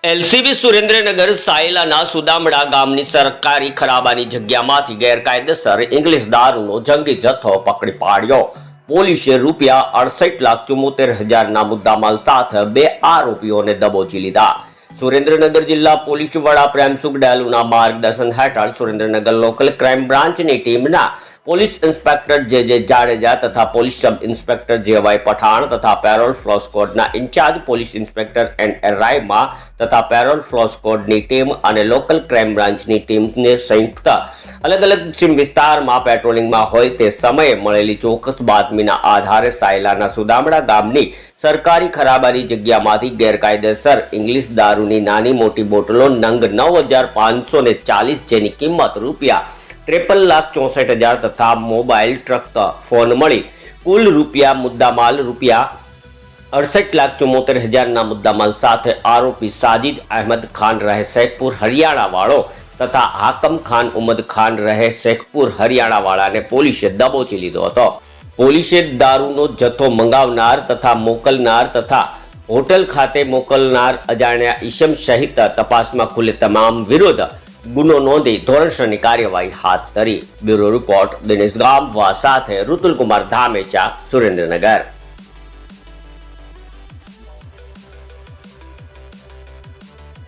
LCB Surendranagar સાયલાના Sudamda ગામની સરકારી ખરાબાની જગ્યામાંથી ગેરકાયદેસર ઇંગ્લિશ દારૂનો જંગી જથ્થો પકડી પાડ્યો. પોલીસે ₹68,74,000ના મુદ્દામાલ સાથે 2 આરોપીઓને દબોચી લીધા. સુરેન્દ્રનગર જિલ્લા પોલીસ વડા પ્રેમસુખ ડેલુના માર્ગદર્શન હેઠળ સુરેન્દ્રનગર લોકલ ક્રાઇમ બ્રાન્ચની ટીમના પોલીસ ઇન્સ્પેક્ટર જે જાડેજા તથા police sub inspector J Y Pathan તથા પેરોલ ફ્લો સ્કોડના in charge police inspector N Raima તથા પેરોલ ફ્લો સ્કોડની ટીમ અને લોકલ ક્રાઇમ બ્રાન્ચની ટીમને સંયુક્ત અલગ અલગ સીમ વિસ્તારમાં પેટ્રોલિંગમાં હોય તે સમયે મળેલી ચોક્કસ બાતમીના આધારે સાયલાના સુદામડા ગામની સરકારી ખરાબાની જગ્યામાંથી ગેરકાયદેસર ઇંગ્લિશ દારૂની નાની મોટી બોટલો નંગ 9,540 જેની કિંમત ₹53,64,000 તથા મોબાઈલ ટ્રક ફોન મળી કુલ મુદ્દામાલ ₹68,74,000ના મુદ્દામાલ સાથે આરોપી સાજિદ અહેમદ ખાન રહે શેખપુર હરિયાણા વાળો તથા હાકમ ખાન ઉમદ ખાન રહે શેખપુર હરિયાણા વાળાને પોલીસે દબોચી લીધો હતો. પોલીસે દારૂનો જથ્થો મંગાવનાર તથા મોકલનાર તથા હોટલ ખાતે મોકલનાર અજાણ્યા ઈસમ સહિત તપાસમાં ખુલે તમામ વિરુદ્ધ ગુનો નોંધી ધોરણસરની કાર્યવાહી હાથ ધરી. બ્યુરો રિપોર્ટ દિનેશ ગામવા સાથે ઋતુલ કુમાર ધામેચા, સુરેન્દ્રનગર.